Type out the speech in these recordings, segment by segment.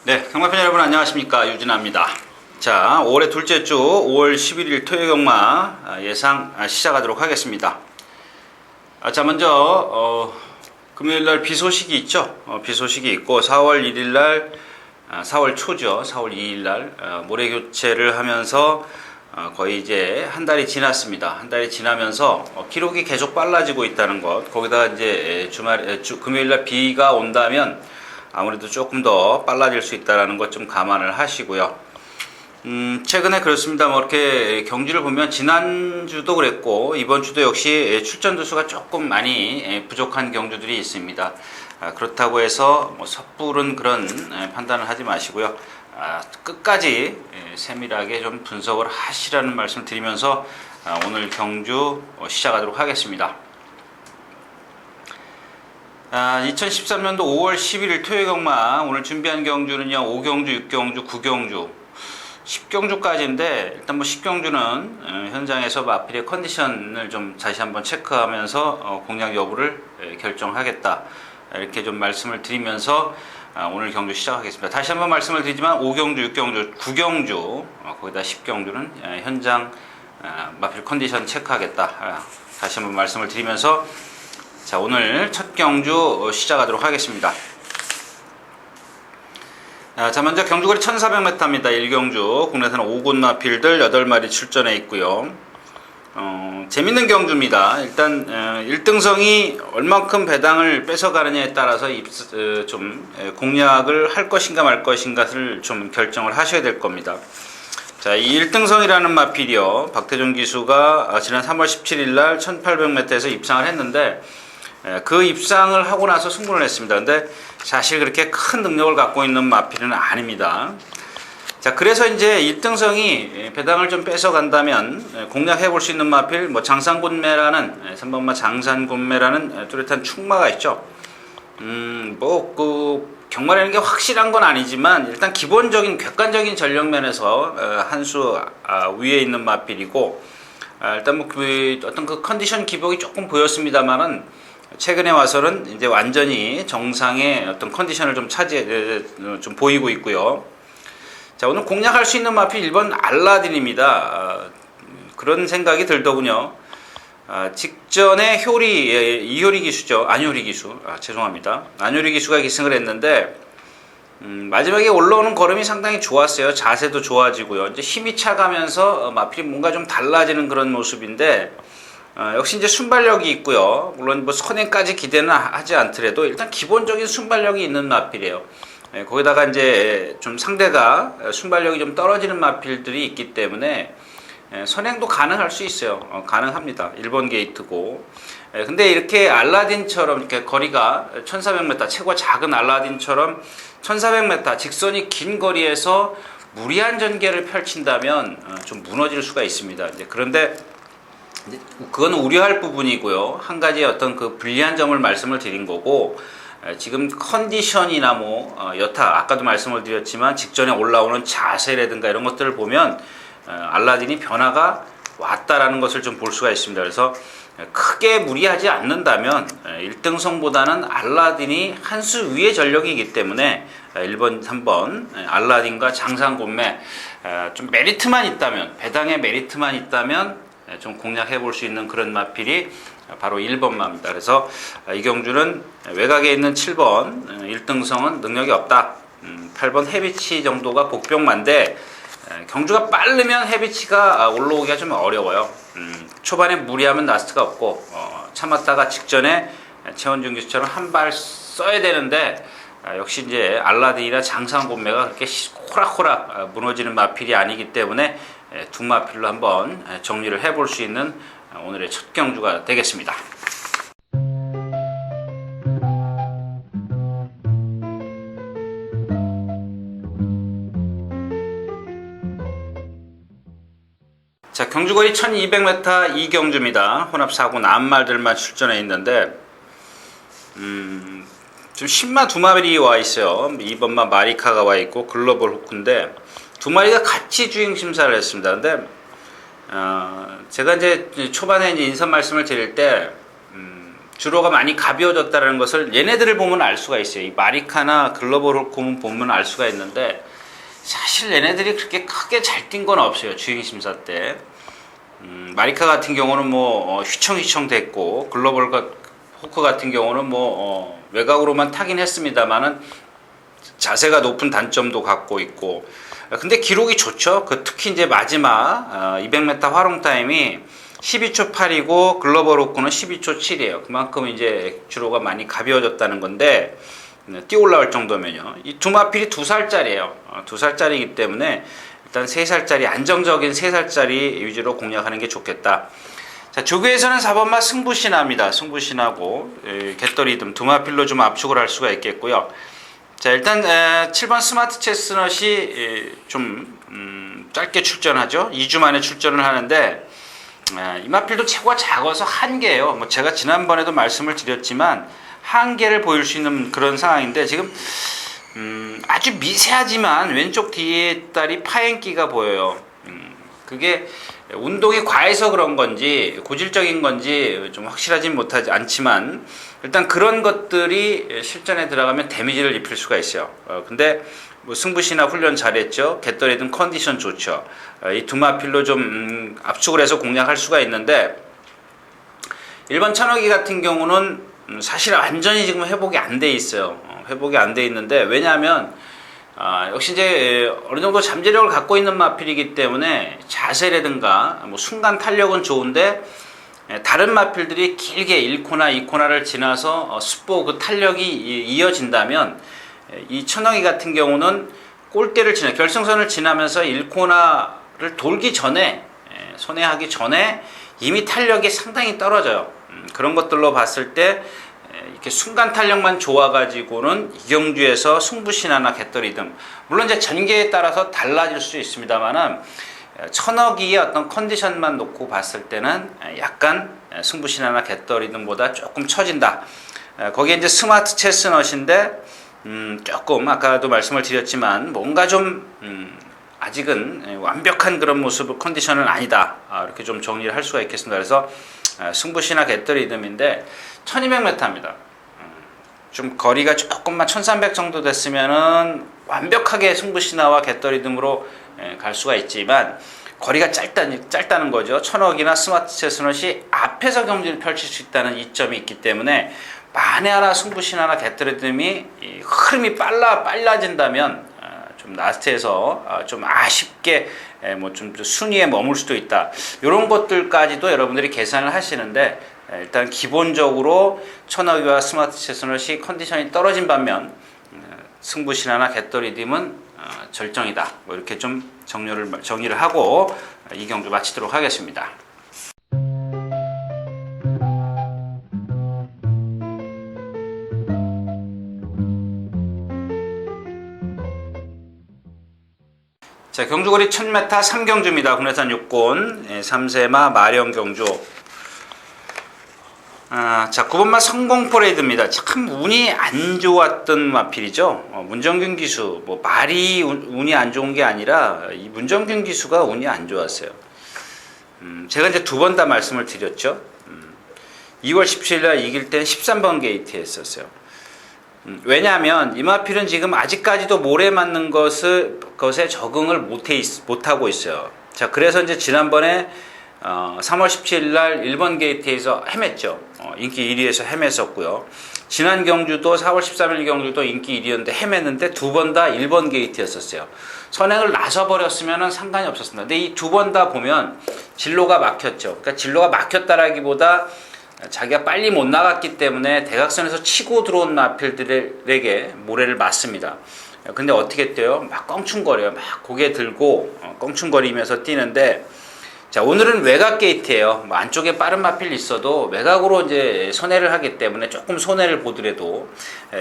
네, 경마팬 여러분 안녕하십니까, 유진아입니다. 자, 5월의 둘째 주 5월 11일 토요 경마 예상 시작하도록 하겠습니다. 자, 먼저 금요일날 비 소식이 있죠. 비 소식이 있고 4월 1일날 4월 초죠. 4월 2일날 모래 교체를 하면서 거의 이제 한 달이 지났습니다. 한 달이 지나면서 기록이 계속 빨라지고 있다는 것, 거기다가 이제 금요일날 비가 온다면 아무래도 조금 더 빨라질 수 있다는 것 좀 감안을 하시고요. 최근에 그렇습니다. 뭐 이렇게 경주를 보면 지난주도 그랬고 이번 주도 역시 출전 두수가 조금 많이 부족한 경주들이 있습니다. 그렇다고 해서 뭐 섣부른 그런 판단을 하지 마시고요. 끝까지 세밀하게 좀 분석을 하시라는 말씀을 드리면서 오늘 경주 시작하도록 하겠습니다. 2013년도 5월 11일 토요 경마, 오늘 준비한 경주는요 5경주, 6경주, 9경주, 10경주까지인데 일단 뭐 10경주는 현장에서 마필의 컨디션을 좀 다시 한번 체크하면서 공략 여부를 결정하겠다, 이렇게 좀 말씀을 드리면서 오늘 경주 시작하겠습니다. 다시 한번 말씀을 드리지만 5경주, 6경주, 9경주, 거기다 10경주는 현장 마필 컨디션 체크하겠다, 다시 한번 말씀을 드리면서 자, 오늘 첫 경주 시작하도록 하겠습니다. 자, 먼저 경주거리 1400m입니다. 1경주. 국내에서는 5군 마필들 8마리 출전해 있고요. 재밌는 경주입니다. 일단 1등성이 얼만큼 배당을 뺏어가느냐에 따라서 좀 공략을 할 것인가 말 것인가를 좀 결정을 하셔야 될 겁니다. 자, 이 1등성이라는 마필이요, 박태종 기수가 지난 3월 17일 날 1800m에서 입상을 했는데 그 입상을 하고 나서 승부를 했습니다. 근데 사실 그렇게 큰 능력을 갖고 있는 마필은 아닙니다. 자, 그래서 이제 1등성이 배당을 좀 뺏어 간다면 공략해 볼 수 있는 마필, 뭐 장산곤매라는 3번마 장산곤매라는 뚜렷한 충마가 있죠. 경마라는 게 확실한 건 아니지만 일단 기본적인 객관적인 전력면에서 한 수 위에 있는 마필이고, 일단 뭐 어떤 그 컨디션 기복이 조금 보였습니다만은 최근에 와서는 이제 완전히 정상의 어떤 컨디션을 좀 보이고 있고요. 자, 오늘 공략할 수 있는 마필 1번 알라딘입니다. 그런 생각이 들더군요. 직전에 이효리 기수죠. 안효리 기수. 죄송합니다. 안효리 기수가 기승을 했는데, 마지막에 올라오는 걸음이 상당히 좋았어요. 자세도 좋아지고요. 이제 힘이 차가면서 마필이 뭔가 좀 달라지는 그런 모습인데, 역시 이제 순발력이 있고요. 물론 뭐 선행까지 기대는 하지 않더라도 일단 기본적인 순발력이 있는 마필이에요. 거기다가 이제 좀 상대가 순발력이 좀 떨어지는 마필들이 있기 때문에 선행도 가능할 수 있어요. 가능합니다. 1번 게이트고. 근데 이렇게 알라딘처럼 이렇게 거리가 1400m, 최고 작은 알라딘처럼 1400m 직선이 긴 거리에서 무리한 전개를 펼친다면 좀 무너질 수가 있습니다. 이제 그런데 그건 우려할 부분이고요. 한 가지 어떤 그 불리한 점을 말씀을 드린 거고, 지금 컨디션이나 뭐 여타 아까도 말씀을 드렸지만 직전에 올라오는 자세라든가 이런 것들을 보면 알라딘이 변화가 왔다라는 것을 좀 볼 수가 있습니다. 그래서 크게 무리하지 않는다면 1등성보다는 알라딘이 한 수 위의 전력이기 때문에 1번, 3번 알라딘과 장산곤매, 좀 메리트만 있다면, 배당의 메리트만 있다면 좀 공략해 볼 수 있는 그런 마필이 바로 1번마입니다. 그래서 이 경주는 외곽에 있는 7번 1등성은 능력이 없다. 8번 해비치 정도가 복병만데, 경주가 빠르면 해비치가 올라오기가 좀 어려워요. 초반에 무리하면 라스트가 없고, 참았다가 직전에 최원중 기수처럼 한 발 써야 되는데, 역시 이제 알라딘이나 장산곤매가 그렇게 호락호락 무너지는 마필이 아니기 때문에 두 마필로 한번 정리를 해볼 수 있는 오늘의 첫 경주가 되겠습니다. 자, 경주거리 1200m 2경주입니다. 혼합 4군 암말들만 출전해 있는데, 지금 10마 2마리 와 있어요. 2번마 마리카가 와 있고 글로벌 호크인데 두 마리가 같이 주행 심사를 했습니다. 근데 제가 이제 초반에 이제 인사 말씀을 드릴 때 주로가 많이 가벼워졌다는 것을 얘네들을 보면 알 수가 있어요. 이 마리카나 글로벌 호크문 보면 알 수가 있는데 사실 얘네들이 그렇게 크게 잘 뛴 건 없어요. 주행 심사 때. 마리카 같은 경우는 뭐 휘청휘청 됐고 글로벌 호크 같은 경우는 뭐 외곽으로만 타긴 했습니다만은 자세가 높은 단점도 갖고 있고 근데 기록이 좋죠. 특히 이제 마지막 200m 활용 타임이 12초 8이고 글로벌 호크는 12초 7이에요. 그만큼 이제 주로가 많이 가벼워졌다는 건데 뛰어 올라올 정도면요. 이 두 마필이 2살짜리예요. 2살짜리이기 때문에 일단 3살짜리 안정적인 3살짜리 위주로 공략하는 게 좋겠다. 자, 조교에서는 4번마 승부신화입니다. 승부신화고 겟더리듬 두 마필로 좀 압축을 할 수가 있겠고요. 자, 일단 7번 스마트 체스넛이 좀 짧게 출전하죠. 2주 만에 출전을 하는데 이 마필도 체구가 작아서 한계예요. 뭐 제가 지난번에도 말씀을 드렸지만 한계를 보일 수 있는 그런 상황인데 지금 아주 미세하지만 왼쪽 뒤에 다리 파행기가 보여요. 그게 운동이 과해서 그런 건지 고질적인 건지 좀 확실하진 못하지 않지만 일단 그런 것들이 실전에 들어가면 데미지를 입힐 수가 있어요. 근데 뭐 승부시나 훈련 잘했죠. 겟더리든 컨디션 좋죠. 이 두 마필로 좀 압축을 해서 공략할 수가 있는데 일반 천어기 같은 경우는 사실 완전히 지금 회복이 안 돼 있어요. 회복이 안 돼 있는데 왜냐하면 역시 이제 어느 정도 잠재력을 갖고 있는 마필이기 때문에 자세라든가 뭐 순간 탄력은 좋은데 다른 마필들이 길게 1코나 2코나를 지나서 습보 그 탄력이 이어진다면 이 천어기 같은 경우는 골대를 지나 결승선을 지나면서 1코나를 돌기 전에 손해하기 전에 이미 탄력이 상당히 떨어져요. 그런 것들로 봤을 때 이렇게 순간 탄력만 좋아가지고는 이경주에서 승부신화나 겟더리듬 물론 이제 전개에 따라서 달라질 수 있습니다만은 천어기의 어떤 컨디션만 놓고 봤을 때는 약간 승부신화나 겟더리듬보다 조금 처진다. 거기에 이제 스마트 체스넛인데 조금 아까도 말씀을 드렸지만 뭔가 좀 아직은 완벽한 그런 모습 컨디션은 아니다. 이렇게 좀 정리를 할 수가 있겠습니다. 그래서 승부시나 겟더리듬인데 1200m입니다. 좀 거리가 조금만 1300 정도 됐으면은 완벽하게 승부시나와 겟더리듬으로 갈 수가 있지만 거리가 짧다는 거죠. 천억이나 스마트 체스넛이 앞에서 경기를 펼칠 수 있다는 이점이 있기 때문에 만에 하나 승부시나나 겟더리듬이 흐름이 빨라진다면 좀 라스트에서 좀 아쉽게 뭐 좀 순위에 머물 수도 있다. 이런 것들까지도 여러분들이 계산을 하시는데 일단 기본적으로 천어기와 스마트 체스넛이 컨디션이 떨어진 반면 승부신화나 겟더리듬은 절정이다. 뭐 이렇게 좀 정리를 하고 이 경주 마치도록 하겠습니다. 자, 경주거리 1000m 3경주입니다. 국내산 6권 3세마 마령 경주. 자, 9번마 성공퍼레이드입니다. 참 운이 안 좋았던 마필이죠. 문정균 기수, 뭐 말이 운이 안 좋은 게 아니라 이 문정균 기수가 운이 안 좋았어요. 제가 이제 2번 다 말씀을 드렸죠. 2월 17일 이길 땐 13번 게이트에 했었어요. 왜냐하면 이 마필은 지금 아직까지도 모래 맞는 것에 적응을 못하고 있어요. 자, 그래서 이제 지난번에 3월 17일 날 1번 게이트에서 헤맸죠. 인기 1위에서 헤맸었고요. 지난 경주도 4월 13일 경주도 인기 1위였는데 헤맸는데 2번 다 1번 게이트였었어요. 선행을 나서버렸으면 상관이 없었습니다. 근데 이 2번 다 보면 진로가 막혔죠. 그러니까 진로가 막혔다라기보다 자기가 빨리 못 나갔기 때문에 대각선에서 치고 들어온 마필들에게 모래를 맞습니다. 근데 어떻게 뛰어요? 막 껑충거려요. 막 고개 들고 껑충거리면서 뛰는데 자, 오늘은 외곽 게이트예요. 뭐 안쪽에 빠른 마필이 있어도 외곽으로 이제 손해를 하기 때문에 조금 손해를 보더라도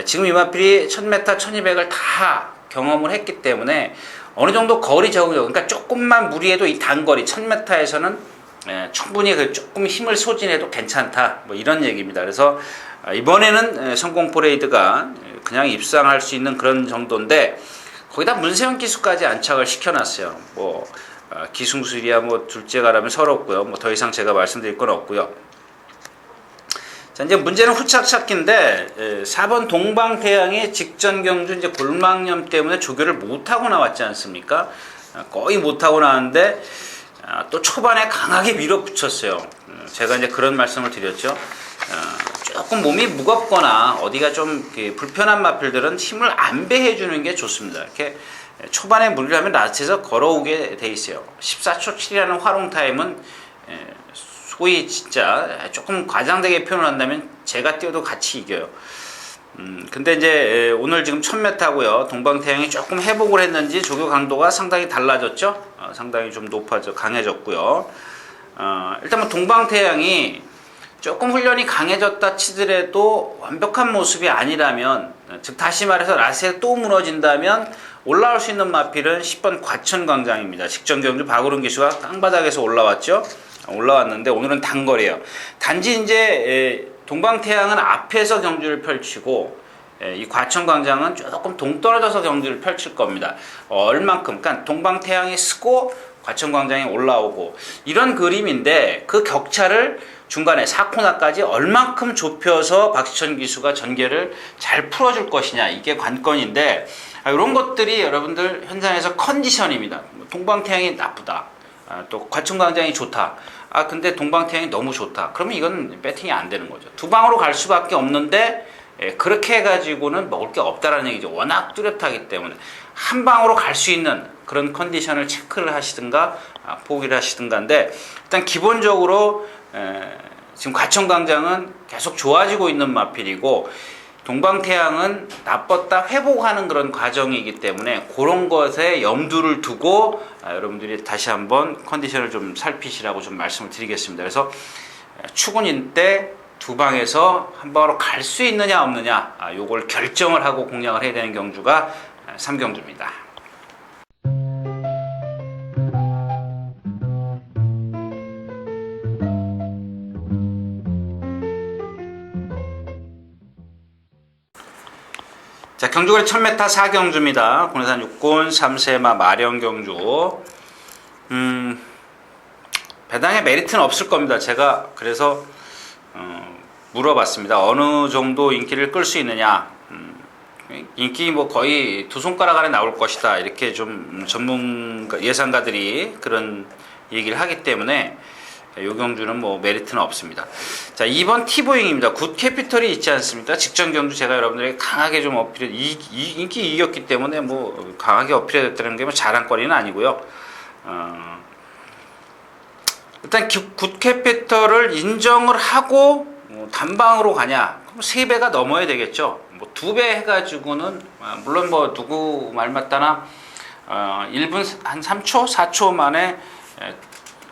지금 이 마필이 1000m, 1200을 다 경험을 했기 때문에 어느 정도 거리 적응력, 그러니까 조금만 무리해도 이 단거리 1000m에서는 충분히 조금 힘을 소진해도 괜찮다. 뭐 이런 얘기입니다. 그래서 이번에는 성공 퍼레이드가 그냥 입상할 수 있는 그런 정도인데 거기다 문세영 기수까지 안착을 시켜놨어요. 뭐 기승술이야 뭐 둘째 가라면 서럽고요. 뭐 더 이상 제가 말씀드릴 건 없고요. 자, 이제 문제는 후착 찾기인데 4번 동방태양이 직전 경주 이제 골망염 때문에 조교를 못하고 나왔지 않습니까? 거의 못하고 나왔는데 또 초반에 강하게 밀어붙였어요. 제가 이제 그런 말씀을 드렸죠. 조금 몸이 무겁거나 어디가 좀 불편한 마필들은 힘을 안배해 주는 게 좋습니다. 이렇게 초반에 무리를 하면 라스트에서 걸어오게 돼 있어요. 14초 7이라는 활용 타임은 소위 진짜 조금 과장되게 표현을 한다면 제가 뛰어도 같이 이겨요. 근데 이제 오늘 지금 1000m고요. 동방태양이 조금 회복을 했는지 조교 강도가 상당히 달라졌죠. 상당히 좀 강해졌고요. 일단 뭐 동방태양이 조금 훈련이 강해졌다 치더라도 완벽한 모습이 아니라면, 즉 다시 말해서 라스에 또 무너진다면 올라올 수 있는 마필은 10번 과천광장입니다. 직전 경주 박우른 기수가 땅바닥에서 올라왔는데 오늘은 단거리예요. 단지 이제 동방태양은 앞에서 경주를 펼치고 이 과천광장은 조금 동떨어져서 경주를 펼칠 겁니다. 얼만큼, 그러니까 동방태양이 쓰고 과천광장이 올라오고 이런 그림인데 그 격차를 중간에 4코너까지 얼만큼 좁혀서 박시천 기수가 전개를 잘 풀어줄 것이냐, 이게 관건인데 이런 것들이 여러분들 현장에서 컨디션입니다. 동방태양이 나쁘다, 또 과천광장이 좋다, 근데 동방태양이 너무 좋다, 그러면 이건 배팅이 안 되는 거죠. 두 방으로 갈 수밖에 없는데 그렇게 해가지고는 먹을 게 없다라는 얘기죠. 워낙 뚜렷하기 때문에 한 방으로 갈 수 있는 그런 컨디션을 체크를 하시든가 포기를 하시든가인데, 일단 기본적으로 지금 과천광장은 계속 좋아지고 있는 마필이고 동방태양은 나빴다 회복하는 그런 과정이기 때문에 그런 것에 염두를 두고 여러분들이 다시 한번 컨디션을 좀 살피시라고 좀 말씀을 드리겠습니다. 그래서 추gun인 때 두 방에서 한 방으로 갈 수 있느냐 없느냐, 요걸 결정을 하고 공략을 해야 되는 경주가 3경주입니다. 자, 경주거리 1000m 4경주입니다. 군해산 6군 3세마 마령 경주. 배당에 메리트는 없을 겁니다. 제가 그래서 물어봤습니다. 어느 정도 인기를 끌 수 있느냐. 인기 뭐 거의 두 손가락 안에 나올 것이다, 이렇게 좀 전문가 예상가들이 그런 얘기를 하기 때문에 요 경주는 뭐 메리트는 없습니다. 자, 2번 티보잉입니다. 굿캐피털이 있지 않습니까? 직전 경주 제가 여러분들에게 강하게 좀 인기 이겼기 때문에 뭐 강하게 어필해줬다는 게 뭐 자랑거리는 아니고요. 일단 굿캐피털을 인정을 하고 단방으로 가냐? 그럼 3배가 넘어야 되겠죠. 뭐 2배 해가지고는 물론 뭐 누구 말 맞다나 1분 한 3초, 4초 만에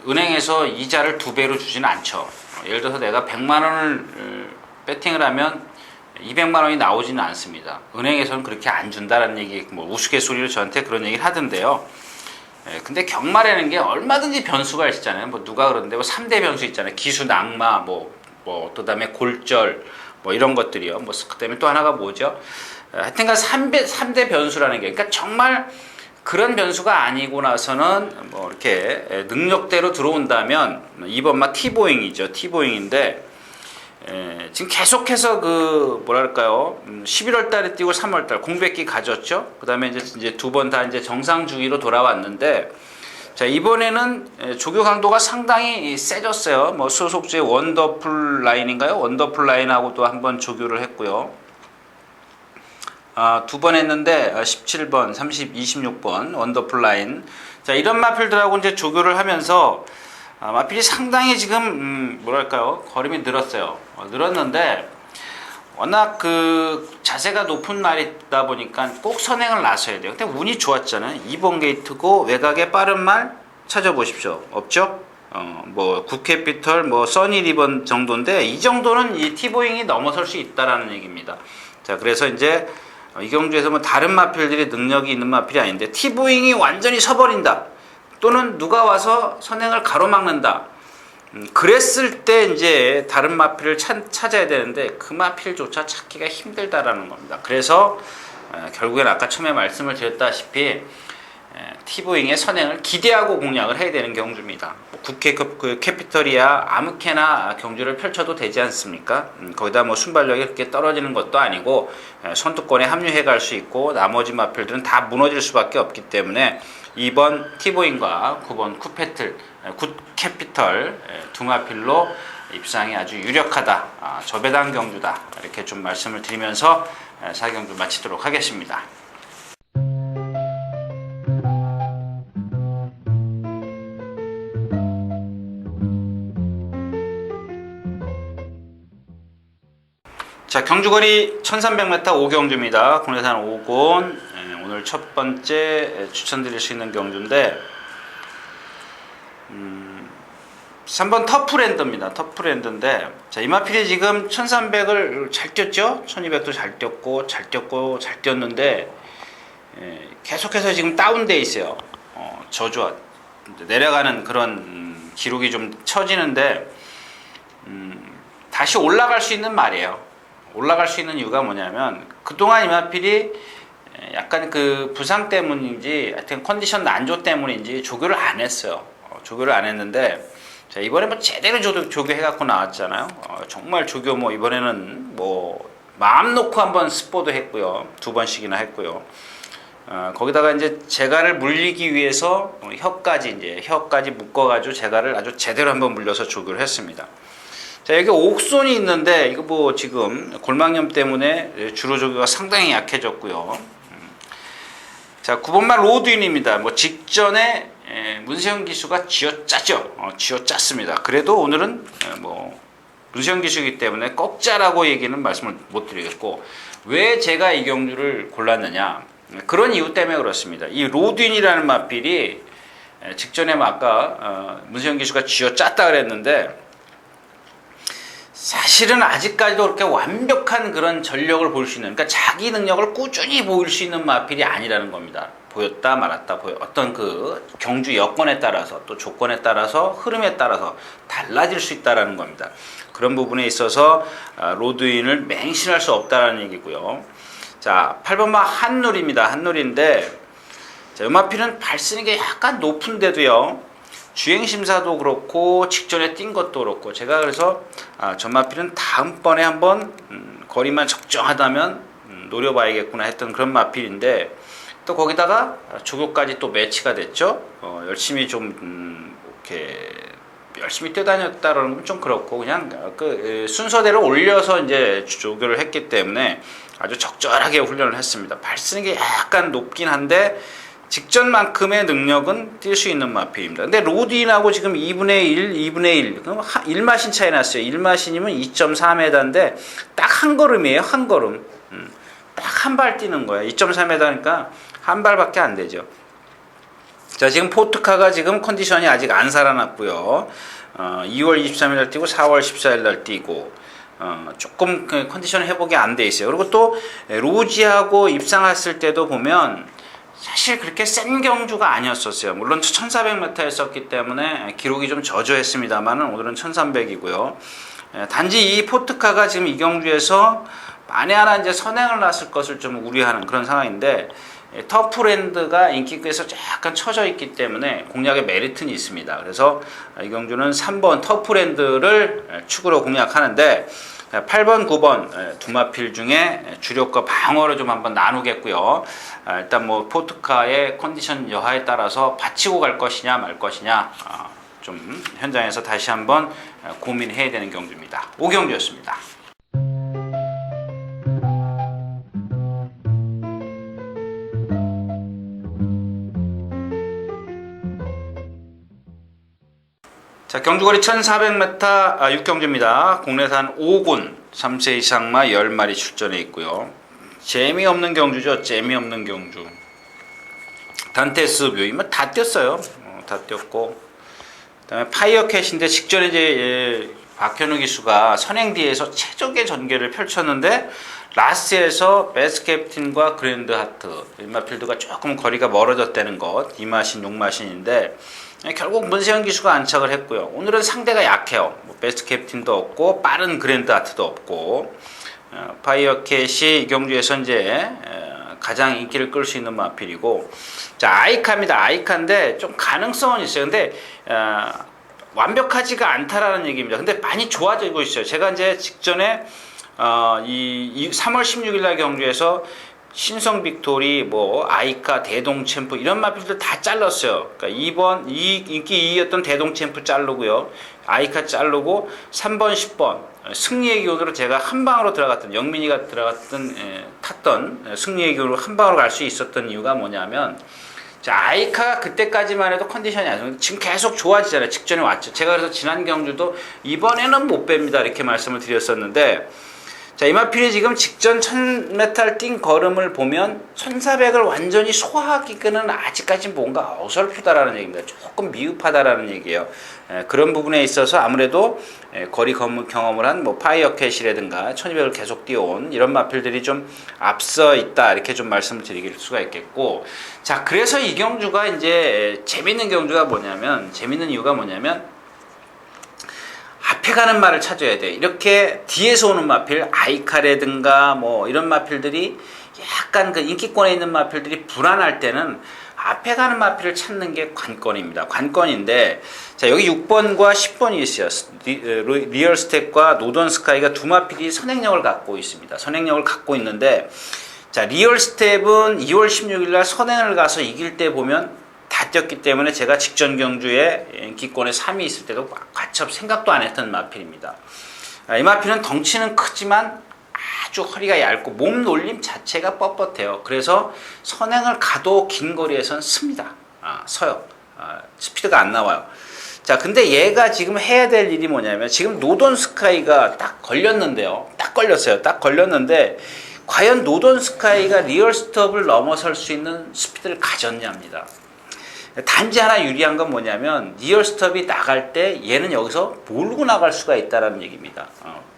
은행에서 이자를 2배로 주지는 않죠. 예를 들어서 내가 100만 원을 배팅을 하면 200만 원이 나오지는 않습니다. 은행에서는 그렇게 안 준다라는 얘기, 뭐 우스갯소리로 저한테 그런 얘기를 하던데요. 근데 경마라는 게 얼마든지 변수가 있잖아요. 뭐 누가 그러는데 뭐 3대 변수 있잖아요. 기수 낙마, 뭐 또 다음에 골절, 뭐 이런 것들이요. 뭐 그다음에 또 하나가 뭐죠? 하여튼간 3대 변수라는 게, 그러니까 정말 그런 변수가 아니고 나서는 뭐 이렇게 능력대로 들어온다면 2번 막 티보잉이죠. 티보잉인데 지금 계속해서 그 뭐랄까요, 11월 달에 뛰고 3월 달 공백기 가졌죠. 그다음에 이제 두 번 다 이제 정상 주기로 돌아왔는데, 자, 이번에는 조교 강도가 상당히 세졌어요. 뭐 소속주의 원더풀 라인인가요? 원더풀 라인하고도 한번 조교를 했고요. 두 번 했는데 17번, 30, 26번 원더풀 라인. 자, 이런 마필들하고 이제 조교를 하면서 마필이 상당히 지금 뭐랄까요, 걸음이 늘었어요. 늘었는데 워낙 그 자세가 높은 말이다 보니까 꼭 선행을 나서야 돼요. 근데 운이 좋았잖아요. 2번 게이트고 외곽에 빠른 말 찾아보십시오. 없죠? 뭐 굿캐피털, 뭐 써니 리번 정도인데 이 정도는 이 티보잉이 넘어설 수 있다라는 얘기입니다. 자, 그래서 이제 이 경주에서 뭐 다른 마필들이 능력이 있는 마필이 아닌데 티보잉이 완전히 서버린다, 또는 누가 와서 선행을 가로막는다, 그랬을 때 이제 다른 마필을 찾아야 되는데 그 마필조차 찾기가 힘들다라는 겁니다. 그래서 결국엔 아까 처음에 말씀을 드렸다시피 티보잉의 선행을 기대하고 공략을 해야 되는 경주입니다. 국회급 그 캐피털이야 아무렇게나 경주를 펼쳐도 되지 않습니까? 거기다 뭐 순발력이 그렇게 떨어지는 것도 아니고 선두권에 합류해 갈 수 있고 나머지 마필들은 다 무너질 수밖에 없기 때문에 2번 티보잉과 9번 굿캐피털 두 마필로 입상이 아주 유력하다, 저배당 경주다, 이렇게 좀 말씀을 드리면서 4경주 마치도록 하겠습니다. 자, 경주거리 1300m 5경주입니다. 국내산 5곤. 오늘 첫 번째 추천드릴 수 있는 경주인데 3번 터프랜드입니다. 터프랜드인데, 자, 이 마필이 지금 1300을 잘 뛰었죠? 1200도 잘 뛰었고 잘 뛰었는데 계속해서 지금 다운돼 있어요. 저조한 내려가는 그런 기록이 좀 처지는데 다시 올라갈 수 있는 말이에요. 올라갈 수 있는 이유가 뭐냐면 그동안 이마필이 약간 그 부상 때문인지 하여튼 컨디션 난조 때문인지 조교를 안 했어요. 조교를 안 했는데, 자, 이번에 뭐 제대로 조교해 갖고 나왔잖아요. 정말 조교 뭐 이번에는 뭐 마음 놓고 한번 스포도 했고요. 2번씩이나 했고요. 거기다가 이제 재갈을 물리기 위해서 혀까지 묶어가지고 재갈을 아주 제대로 한번 물려서 조교를 했습니다. 자, 여기 옥손이 있는데 이거 뭐 지금 골막염 때문에 주로 조교가 상당히 약해졌고요. 자, 9번말 로드윈입니다. 뭐 직전에 문세영 기수가 쥐어짰죠. 쥐어짰습니다. 그래도 오늘은 뭐 문세영 기수이기 때문에 꺾자라고 얘기는 말씀을 못 드리겠고, 왜 제가 이 경주를 골랐느냐, 그런 이유 때문에 그렇습니다. 이 로드윈이라는 마필이 직전에 아까 문세영 기수가 쥐어짰다 그랬는데, 사실은 아직까지도 그렇게 완벽한 그런 전력을 볼 수 있는, 그러니까 자기 능력을 꾸준히 보일 수 있는 마필이 아니라는 겁니다. 보였다 말았다, 어떤 그 경주 여건에 따라서 또 조건에 따라서 흐름에 따라서 달라질 수 있다는 겁니다. 그런 부분에 있어서 로드윈을 맹신할 수 없다는 얘기고요. 자, 8번마 한누리입니다. 한누리인데, 자, 이 마필은 발 쓰는 게 약간 높은데도요, 주행심사도 그렇고 직전에 뛴 것도 그렇고, 제가 그래서 전마필은 다음번에 한번 거리만 적정하다면 노려봐야겠구나 했던 그런 마필인데, 또 거기다가 조교까지 또 매치가 됐죠. 열심히 좀 이렇게 열심히 뛰어다녔다라는 건 좀 그렇고, 그냥 그 순서대로 올려서 이제 조교를 했기 때문에 아주 적절하게 훈련을 했습니다. 발 쓰는 게 약간 높긴 한데 직전만큼의 능력은 뛸 수 있는 마필입니다. 근데 로드윈하고 지금 2분의 1, 그럼 1마신 차이 났어요. 1마신이면 2.4m인데 딱 한 걸음이에요. 한 걸음. 딱 한 발 뛰는 거예요. 2.4m니까 한 발밖에 안 되죠. 자, 지금 포트카가 지금 컨디션이 아직 안 살아났고요. 2월 23일 날 뛰고 4월 14일 날 뛰고 조금 컨디션 회복이 안 돼 있어요. 그리고 또 로지하고 입상했을 때도 보면 사실 그렇게 센 경주가 아니었었어요. 물론 1400m였었기 때문에 기록이 좀 저조했습니다만 오늘은 1300이고요. 단지 이 포트카가 지금 이 경주에서 만에 하나 이제 선행을 놨을 것을 좀 우려하는 그런 상황인데, 터프랜드가 인기급에서 약간 처져 있기 때문에 공략의 메리트는 있습니다. 그래서 이 경주는 3번 터프랜드를 축으로 공략하는데, 8번, 9번 두 마필 중에 주력과 방어를 좀 한번 나누겠고요. 일단 뭐 포트카의 컨디션 여하에 따라서 받치고 갈 것이냐 말 것이냐 좀 현장에서 다시 한번 고민해야 되는 경주입니다. 5경주였습니다. 자, 경주거리 1400m 6경주입니다. 국내산 5군 3세 이상마 10마리 출전해 있고요. 재미없는 경주죠. 재미없는 경주. 단테스 묘이면 다 뛰었어요. 다 뛰었고, 그다음에 파이어캣인데 직전에 이제 박현우 기수가 선행 뒤에서 최적의 전개를 펼쳤는데 라스트에서 베스캡틴과 그랜드 하트, 일마필드가 조금 거리가 멀어졌다는 것, 2마신, 6마신인데 결국 문세영 기수가 안착을 했고요. 오늘은 상대가 약해요. 뭐 베스트 캡틴도 없고 빠른 그랜드 하트도 없고, 파이어캣이 이 경주에서 이제 가장 인기를 끌 수 있는 마필이고, 자, 아이카입니다. 아이카인데 좀 가능성은 있어요. 근데 완벽하지가 않다라는 얘기입니다. 근데 많이 좋아지고 있어요. 제가 이제 직전에 이 3월 16일 날 경주에서 신성 빅토리, 뭐 아이카, 대동 챔프 이런 마필들 다 잘랐어요. 그러니까 2번 인기 2위였던 대동 챔프 자르고요, 아이카 자르고 3번, 10번 승리의 기운으로 제가 한 방으로 들어갔던, 영민이가 들어갔던 탔던 승리의 기운으로 한 방으로 갈 수 있었던 이유가 뭐냐면, 자, 아이카가 그때까지만 해도 컨디션이 안 좋은데 지금 계속 좋아지잖아요. 직전에 왔죠. 제가 그래서 지난 경주도 이번에는 못 뺍니다 이렇게 말씀을 드렸었는데, 자, 이 마필이 지금 직전 1000m 뛴 걸음을 보면 1400을 완전히 소화하기는 아직까지 뭔가 어설프다라는 얘기입니다. 조금 미흡하다라는 얘기예요. 그런 부분에 있어서 아무래도 거리 경험을 한 뭐 파이어캣이라든가 1200을 계속 뛰어온 이런 마필들이 좀 앞서 있다 이렇게 좀 말씀을 드릴 수가 있겠고, 자, 그래서 이 경주가 이제 재밌는 이유가 뭐냐면 앞에 가는 말을 찾아야 돼. 이렇게 뒤에서 오는 마필, 아이카라든가 뭐 이런 마필들이 약간 그 인기권에 있는 마필들이 불안할 때는 앞에 가는 마필을 찾는 게 관건입니다. 관건인데, 자, 여기 6번과 10번이 있어요. 리얼 스텝과 노던 스카이가 두 마필이 선행력을 갖고 있습니다. 선행력을 갖고 있는데, 자, 리얼 스텝은 2월 16일 날 선행을 가서 이길 때 보면 다 뛰었기 때문에 제가 직전 경주에 인기권에 3위 있을 때도 과첩 생각도 안 했던 마필입니다. 이 마필은 덩치는 크지만 아주 허리가 얇고 몸 놀림 자체가 뻣뻣해요. 그래서 선행을 가도 긴 거리에선 씁니다. 서요. 스피드가 안 나와요. 자, 근데 얘가 지금 해야 될 일이 뭐냐면, 지금 노던 스카이가 딱 걸렸는데요. 딱 걸렸는데 과연 노던 스카이가 리얼 스톱을 넘어설 수 있는 스피드를 가졌냐입니다. 단지 하나 유리한 건 뭐냐면, 리얼 스톱이 나갈 때 얘는 여기서 몰고 나갈 수가 있다는 얘기입니다.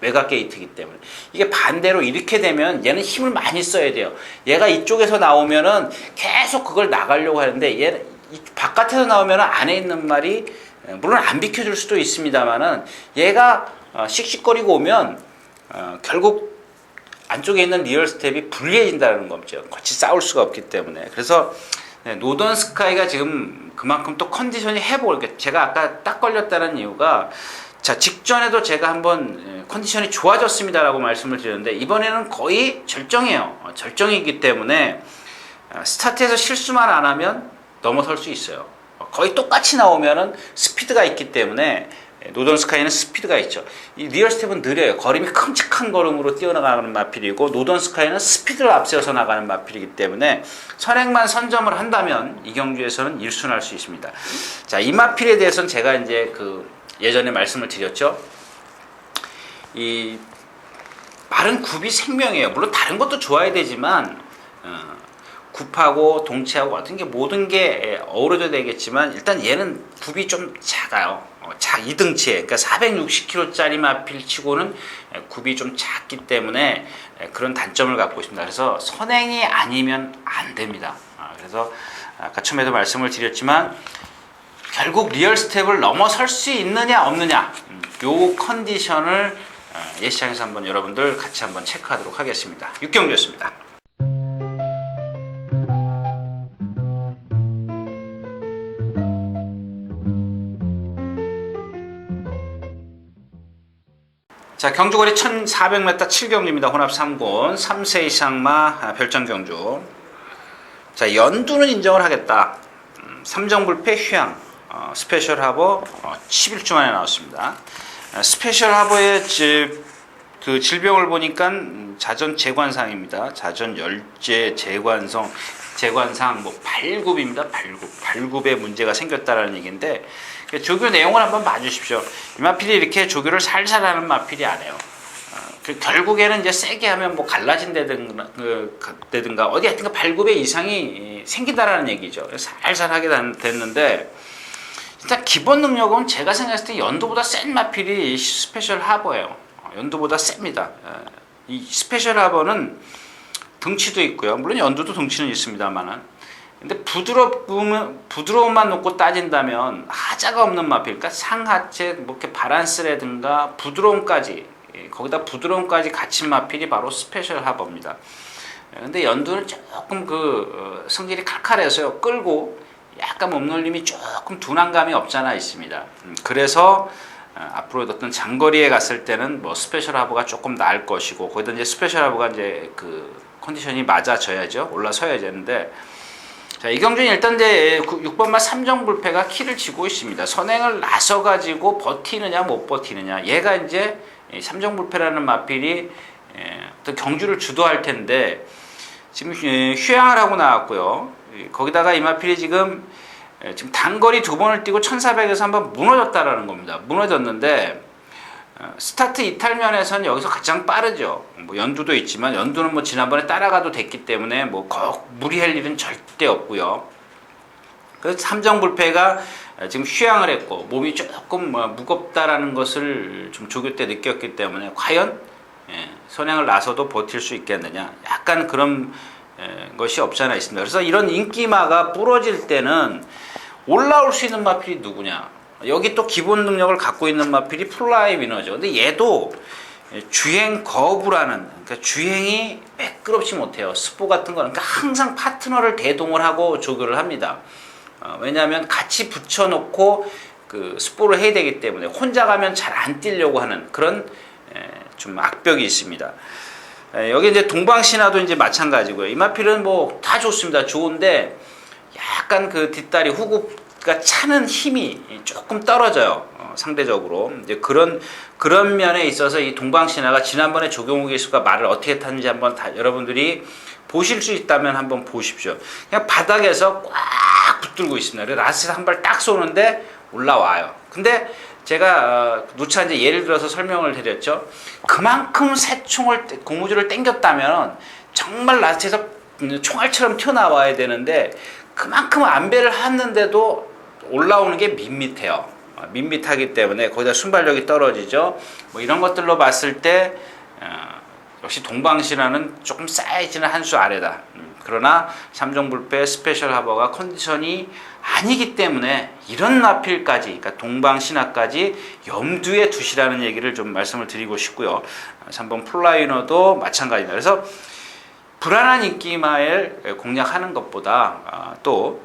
외곽 게이트이기 때문에. 이게 반대로 이렇게 되면 얘는 힘을 많이 써야 돼요. 얘가 이쪽에서 나오면은 계속 그걸 나가려고 하는데, 얘는 바깥에서 나오면은 안에 있는 말이 물론 안 비켜줄 수도 있습니다만은, 얘가 씩씩거리고 오면 결국 안쪽에 있는 리얼 스텝이 불리해진다는 거죠. 같이 싸울 수가 없기 때문에. 그래서 노던 스카이가 지금 그만큼 또 컨디션이 제가 아까 딱 걸렸다는 이유가, 자, 직전에도 제가 한번 컨디션이 좋아졌습니다라고 말씀을 드렸는데, 이번에는 거의 절정이에요. 절정이기 때문에 스타트에서 실수만 안 하면 넘어설 수 있어요. 거의 똑같이 나오면은 스피드가 있기 때문에, 노던 스카이는 스피드가 있죠. 이 리얼 스텝은 느려요. 걸음이 큼직한 걸음으로 뛰어나가는 마필이고, 노던 스카이는 스피드를 앞세워서 나가는 마필이기 때문에 선행만 선점을 한다면 이 경주에서는 1순할 수 있습니다. 자, 이 마필에 대해서는 제가 이제 예전에 말씀을 드렸죠. 이 말은 굽이 생명이에요. 물론 다른 것도 좋아야 되지만 굽하고 동치하고 모든 게 어우러져야 되겠지만, 일단 얘는 굽이 좀 작아요. 2등치에, 그러니까 460kg짜리 마필 치고는 굽이 좀 작기 때문에 그런 단점을 갖고 있습니다. 그래서 선행이 아니면 안 됩니다. 그래서 아까 처음에도 말씀을 드렸지만, 결국 리얼 스텝을 넘어설 수 있느냐 없느냐, 요 컨디션을 예시장에서 한번 여러분들 같이 한번 체크하도록 하겠습니다. 6경주였습니다. 자, 경주거리 1400m 7경주입니다. 혼합 3군 3세 이상마 별장 경주. 자, 연두는 인정을 하겠다. 삼정불패 휴양 스페셜 하버 11주 만에 나왔습니다. 스페셜 하버의 그 질병을 보니까 자전 재관상입니다. 자전 열재 재관상 뭐 발굽입니다. 발굽에 문제가 생겼다라는 얘기인데, 조교 내용을 한번 봐주십시오. 이 마필이 이렇게 조교를 살살 하는 마필이 아니에요. 결국에는 이제 세게 하면 뭐 갈라진다든가 어디 하여튼 발굽에 이상이 생긴다라는 얘기죠. 살살 하게 됐는데, 일단 기본 능력은 제가 생각했을 때 연두보다 센 마필이 스페셜 하버예요. 연두보다 셉니다. 이 스페셜 하버는 등치도 있고요. 물론 연두도 등치는 있습니다만은. 근데 부드러움만 놓고 따진다면 하자가 없는 마필, 그러니까 상하체, 뭐 이렇게 바란스라든가 부드러움까지, 거기다 부드러움까지 갖춘 마필이 바로 스페셜 하버입니다. 근데 연두는 조금 성질이 칼칼해서요. 끌고 약간 몸놀림이 조금 둔한 감이 없잖아 있습니다. 그래서 앞으로 어떤 장거리에 갔을 때는 뭐 스페셜 하버가 조금 나을 것이고, 거기다 이제 스페셜 하버가 이제 컨디션이 맞아져야죠. 올라서야 되는데, 자, 이경준이 일단 이제 6번마 삼정불패가 키를 쥐고 있습니다. 선행을 나서 가지고 버티느냐 못 버티느냐. 얘가 이제 삼정불패라는 마필이 어떤 경주를 주도할 텐데, 지금 휴양을 하고 나왔고요. 거기다가 이 마필이 지금 단거리 2번을 뛰고 1400에서 한번 무너졌다라는 겁니다. 무너졌는데 스타트 이탈면에서는 여기서 가장 빠르죠. 뭐 연두도 있지만 연두는 뭐 지난번에 따라가도 됐기 때문에 뭐 꼭 무리할 일은 절대 없고요. 그래서 삼정불패가 지금 휴양을 했고 몸이 조금 무겁다라는 것을 좀 조교 때 느꼈기 때문에 과연 선행을 나서도 버틸 수 있겠느냐, 약간 그런 것이 없지 않아 있습니다. 그래서 이런 인기마가 부러질 때는 올라올 수 있는 마필이 누구냐, 여기 또 기본 능력을 갖고 있는 마필이 플라이 위너죠. 근데 얘도 주행 거부라는, 그러니까 주행이 매끄럽지 못해요. 스포 같은 거는. 그러니까 항상 파트너를 대동을 하고 조교를 합니다. 왜냐하면 같이 붙여놓고 스포를 해야 되기 때문에 혼자 가면 잘 안 뛰려고 하는 그런 좀 악벽이 있습니다. 여기 이제 동방신화도 이제 마찬가지고요. 이 마필은 뭐 다 좋습니다. 좋은데 약간 뒷다리 후구가 차는 힘이 조금 떨어져요. 상대적으로. 이제 그런 면에 있어서 이 동방신화가 지난번에 조경호 기수가 말을 어떻게 탔는지 한번 여러분들이 보실 수 있다면 한번 보십시오. 그냥 바닥에서 꽉 붙들고 있습니다. 그래서 라스트에서 한 발 딱 쏘는데 올라와요. 근데 제가 누차 이제 예를 들어서 설명을 드렸죠. 그만큼 새 총을 고무줄을 당겼다면 정말 라스트에서 총알처럼 튀어나와야 되는데 그만큼 안배를 했는데도 올라오는 게 밋밋해요. 밋밋하기 때문에 거기다 순발력이 떨어지죠. 뭐 이런 것들로 봤을 때 역시 동방신화는 조금 사이즈는 한 수 아래다. 그러나 삼정불패 스페셜 하버가 컨디션이 아니기 때문에 이런 마필까지, 그러니까 동방신화까지 염두에 두시라는 얘기를 좀 말씀을 드리고 싶고요. 3번 플라이너도 마찬가지입니다. 그래서 불안한 인기마를 공략하는 것보다 또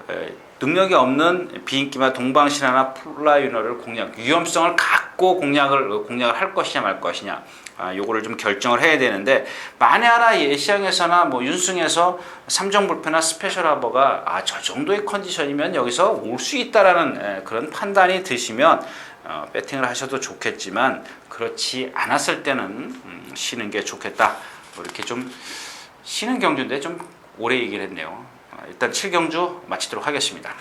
능력이 없는 비인기마 동방신화나 플라이너를 위험성을 갖고 공략을 할 것이냐 말 것이냐, 요거를 좀 결정을 해야 되는데, 만에 하나 예시장에서나 뭐 윤승에서 삼정불패나 스페셜 하버가 저 정도의 컨디션이면 여기서 올 수 있다라는 그런 판단이 드시면 배팅을 하셔도 좋겠지만, 그렇지 않았을 때는 쉬는 게 좋겠다. 뭐 이렇게 좀 쉬는 경주인데 좀 오래 얘기를 했네요. 일단 7경주 마치도록 하겠습니다.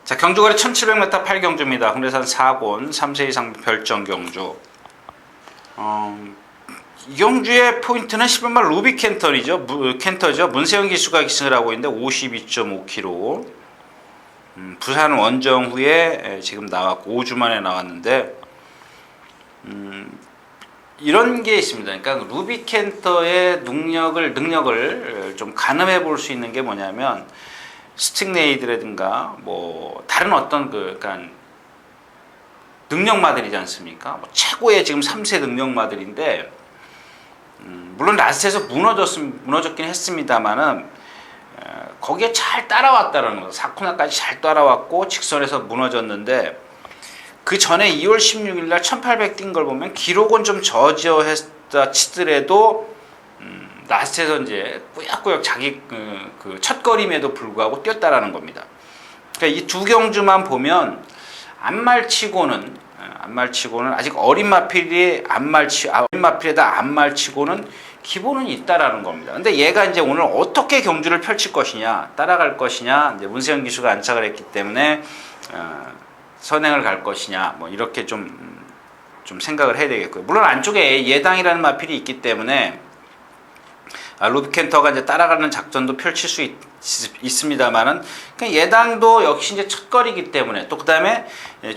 자, 경주거리 1700m 8경주입니다. 홍대산 4곤 3세 이상 별정 경주. 이 경주의 포인트는 10번마 루비 캔터죠. 문세영 기수가 기승을 하고 있는데 52.5km. 부산 원정 후에 지금 나왔고 5주 만에 나왔는데, 이런 게 있습니다. 그러니까 루비 캔터의 능력을 좀 가늠해 볼 수 있는 게 뭐냐면, 스틱레이드라든가 뭐 다른 어떤 그러니까 능력마들이지 않습니까? 뭐 최고의 지금 3세 능력마들인데, 물론 라스트에서 무너졌긴 했습니다만은 거기에 잘 따라왔다는 거. 4코너까지 잘 따라왔고 직선에서 무너졌는데, 그 전에 2월 16일 날 1800 뛴 걸 보면 기록은 좀 저지했다 치더라도 라스트에서 이제 꾸역꾸역 자기 그 첫걸음에도 불구하고 뛰었다라는 겁니다. 그러니까 이 두 경주만 보면 안말치고는 아직 어린 마필에다 안말치고는 기본은 있다라는 겁니다. 근데 얘가 이제 오늘 어떻게 경주를 펼칠 것이냐, 따라갈 것이냐, 이제 문세영 기수가 안착을 했기 때문에 선행을 갈 것이냐, 뭐 이렇게 좀 생각을 해야 되겠고요. 물론 안쪽에 예당이라는 마필이 있기 때문에 루비 캔터가 이제 따라가는 작전도 펼칠 수 있습니다만은, 예당도 역시 이제 첫거리기 때문에, 또 그 다음에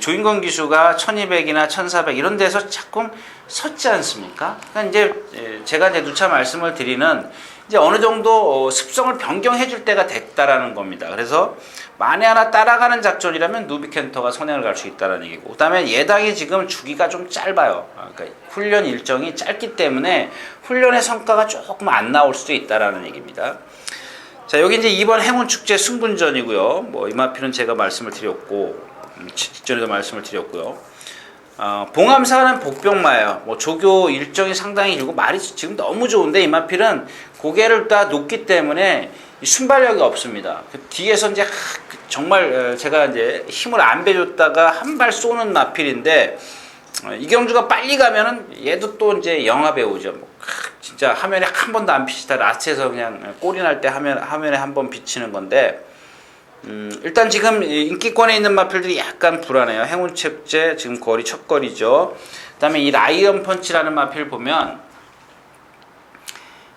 조인권 기수가 1200이나 1400 이런 데서 자꾸 섰지 않습니까? 그러니까 이제 제가 이제 누차 말씀을 드리는, 이제 어느 정도 습성을 변경해 줄 때가 됐다라는 겁니다. 그래서 만에 하나 따라가는 작전이라면 누비켄터가 선행을 갈 수 있다는 얘기고, 그다음에 예당이 지금 주기가 좀 짧아요. 그러니까 훈련 일정이 짧기 때문에 훈련의 성과가 조금 안 나올 수도 있다라는 얘기입니다. 자, 여기 이제 이번 행운축제 승분전이고요. 뭐 이마필은 제가 말씀을 드렸고, 직전에도 말씀을 드렸고요. 봉암사는 복병마예요. 뭐 조교 일정이 상당히 길고 말이 지금 너무 좋은데 이마필은 고개를 다 놓기 때문에 순발력이 없습니다. 그 뒤에서 이제 정말 제가 이제 힘을 안 빼줬다가 한 발 쏘는 마필인데, 이경주가 빨리 가면은 얘도 또 이제 영화 배우죠. 뭐 진짜 화면에 한 번도 안 비치다 라스트에서 그냥 골이 날 때 화면에 한 번 비치는 건데, 일단 지금 인기권에 있는 마필들이 약간 불안해요. 행운축제 지금 거리 첫 거리죠. 그다음에 이 라이언 펀치라는 마필 보면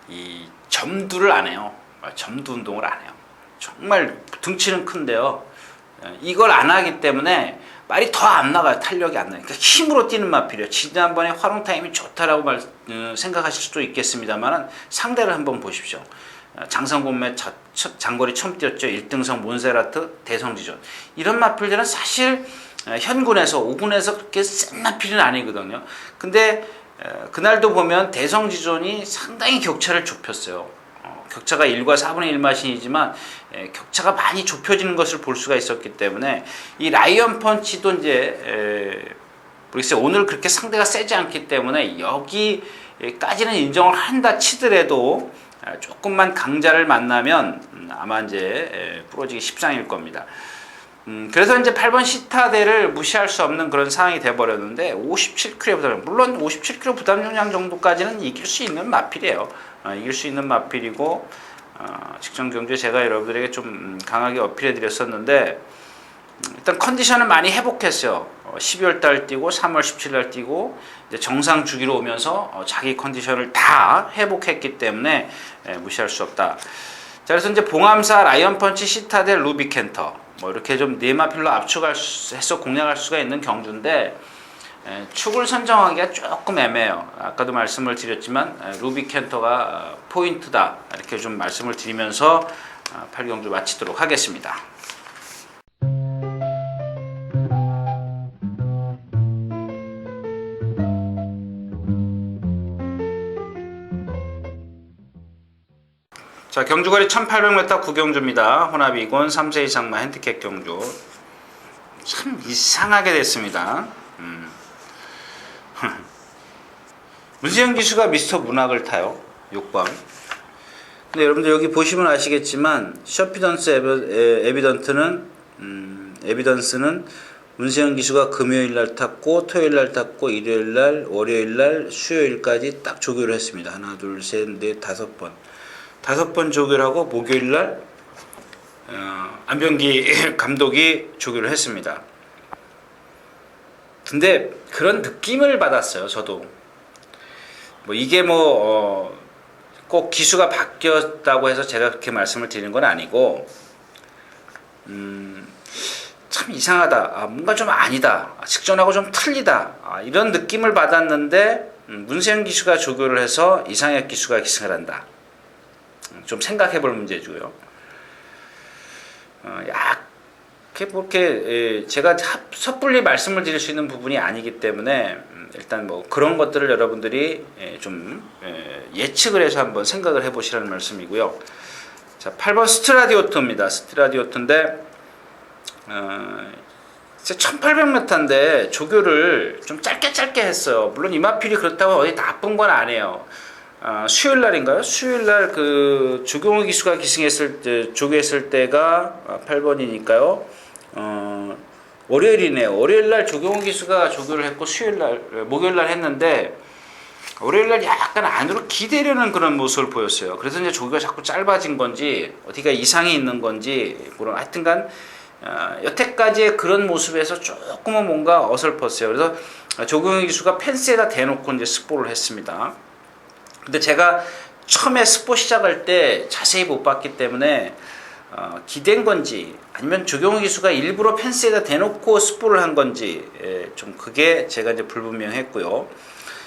이 점두를 안 해요. 점두 운동을 안 해요. 정말 등치는 큰데요. 이걸 안 하기 때문에 말이 더 안 나가요. 탄력이 안 나요. 그러니까 힘으로 뛰는 마필이에요. 지난번에 활용 타임이 좋다라고 생각하실 수도 있겠습니다만 상대를 한번 보십시오. 장성곤매 장거리 처음 뛰었죠. 1등성 몬세라트 대성지존. 이런 마필들은 사실 현군에서 5군에서 그렇게 센 마필은 아니거든요. 근데 그날도 보면 대성지존이 상당히 격차를 좁혔어요. 격차가 1과 4분의 1 마신이지만 격차가 많이 좁혀지는 것을 볼 수가 있었기 때문에 이 라이언 펀치도 이제 모르겠어요. 오늘 그렇게 상대가 세지 않기 때문에 여기까지는 인정을 한다 치더라도 조금만 강자를 만나면 아마 이제 부러지기 십상일 겁니다. 그래서 이제 8번 시타델을 무시할 수 없는 그런 상황이 돼버렸는데 57kg 부담, 물론 57kg 부담 중량 정도까지는 이길 수 있는 마필이에요. 이길 수 있는 마필이고, 직전 경주에 제가 여러분들에게 좀 강하게 어필해 드렸었는데, 일단 컨디션은 많이 회복했어요. 12월 달 뛰고 3월 17일 날 뛰고 이제 정상 주기로 오면서 자기 컨디션을 다 회복했기 때문에 무시할 수 없다. 자, 그래서 이제 봉암사, 라이언 펀치, 시타델, 루비켄터 뭐 이렇게 좀 네 마필로 압축해서 공략할 수가 있는 경주인데, 축을 선정하기가 조금 애매해요. 아까도 말씀을 드렸지만 루비켄터가 포인트다 이렇게 좀 말씀을 드리면서 8경주 마치도록 하겠습니다. 자, 경주거리 1800m 구경주입니다. 혼합 2군 3세 이상만 핸디캡 경주. 참 이상하게 됐습니다. 문세영 기수가 미스터 문학을 타요. 6번. 근데 여러분들 여기 보시면 아시겠지만 셔피던스 에비던스는 문세영 기수가 금요일 날 탔고 토요일 날 탔고 일요일 날, 월요일 날, 수요일까지 딱 조교를 했습니다. 하나, 둘, 셋, 넷, 5번. 5번 조교를 하고 목요일 날 안병기 감독이 조교를 했습니다. 근데 그런 느낌을 받았어요. 저도 뭐 이게 꼭 기수가 바뀌었다고 해서 제가 그렇게 말씀을 드리는 건 아니고, 참 이상하다. 뭔가 좀 아니다. 직전하고 좀 틀리다. 이런 느낌을 받았는데 문세영 기수가 조교를 해서 이상혁 기수가 기승을 한다. 좀 생각해 볼 문제고요. 이렇게 제가 섣불리 말씀을 드릴 수 있는 부분이 아니기 때문에 일단 뭐 그런 것들을 여러분들이 좀 예측을 해서 한번 생각을 해 보시라는 말씀이고요. 자, 8번 스트라디오트입니다. 스트라디오트인데 1800m인데 조교를 좀 짧게 했어요. 물론 이마필이 그렇다고 어디 나쁜 건 아니에요. 수요일 날인가요? 수요일 날 그 조경호 기수가 기승했을 때, 조교했을 때가 8번이니까요. 월요일이네요. 월요일 날 조경호 기수가 조교를 했고 수요일 날, 목요일 날 했는데 월요일 날 약간 안으로 기대려는 그런 모습을 보였어요. 그래서 이제 조교가 자꾸 짧아진 건지 어디가 이상이 있는 건지 그런 하여튼간 여태까지의 그런 모습에서 조금은 뭔가 어설펐어요. 그래서 조경호 기수가 펜스에다 대놓고 이제 스포를 했습니다. 근데 제가 처음에 스포 시작할 때 자세히 못 봤기 때문에 기댄 건지 아니면 조경호 기수가 일부러 펜스에다 대놓고 스포를 한 건지 좀 그게 제가 이제 불분명했고요.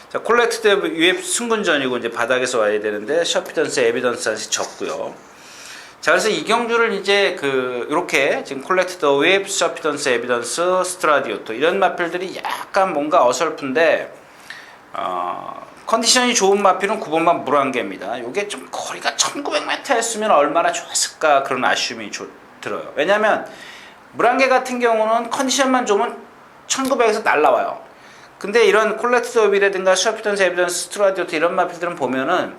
자, 콜렉트 대 UF 승군전이고 이제 바닥에서 와야 되는데 셔피던스 에비던스한테 졌고요. 자, 그래서 이 경주를 이제 이렇게 지금 콜렉트 더 윕, 서피던스, 에비던스, 스트라디오토 이런 마필들이 약간 뭔가 어설픈데 컨디션이 좋은 마필은 9번만 물안개입니다. 이게 좀 거리가 1900m였으면 얼마나 좋았을까 그런 아쉬움이 들어요. 왜냐하면 물안개 같은 경우는 컨디션만 좋으면 1900에서 날라와요. 근데 이런 콜렉트 더 윕이라든가 서피던스, 에비던스, 스트라디오토 이런 마필들은 보면은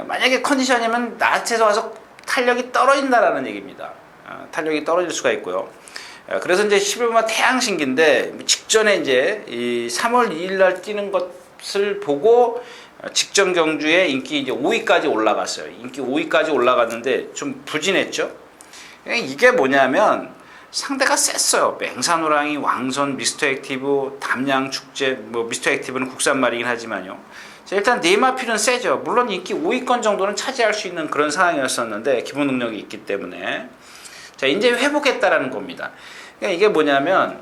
만약에 컨디션이면 낮에서 와서 탄력이 떨어진다라는 얘기입니다. 탄력이 떨어질 수가 있고요. 그래서 이제 11번 태양신기인데 직전에 이제 이 3월 2일 날 뛰는 것을 보고 직전 경주에 인기 이제 5위까지 올라갔어요. 인기 5위까지 올라갔는데 좀 부진했죠. 이게 뭐냐면 상대가 셌어요. 맹산호랑이, 왕선, 미스터 액티브, 담양 축제, 뭐 미스터 액티브는 국산말이긴 하지만요. 자, 일단 네마필은 세죠. 물론 인기 5위권 정도는 차지할 수 있는 그런 상황이었었는데 기본 능력이 있기 때문에 자 이제 회복했다라는 겁니다. 그러니까 이게 뭐냐면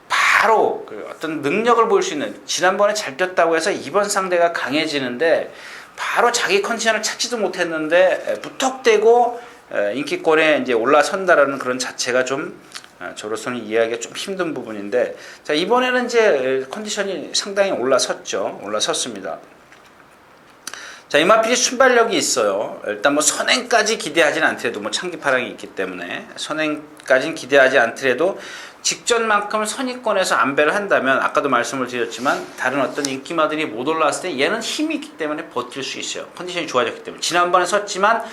바로 어떤 능력을 볼 수 있는 지난번에 잘 뛰었다고 해서 이번 상대가 강해지는데 바로 자기 컨디션을 찾지도 못했는데 무턱대고 인기권에 이제 올라선다라는 그런 자체가 좀 저로서는 이해하기가 좀 힘든 부분인데 자 이번에는 이제 컨디션이 상당히 올라섰습니다. 자 이마필이 순발력이 있어요. 일단 뭐 선행까지 기대하진 않더라도 뭐 창기파랑이 있기 때문에 선행까지는 기대하지 않더라도 직전만큼 선의권에서 안배를 한다면 아까도 말씀을 드렸지만 다른 어떤 인기마들이 못 올라왔을 때 얘는 힘이 있기 때문에 버틸 수 있어요. 컨디션이 좋아졌기 때문에 지난번에 섰지만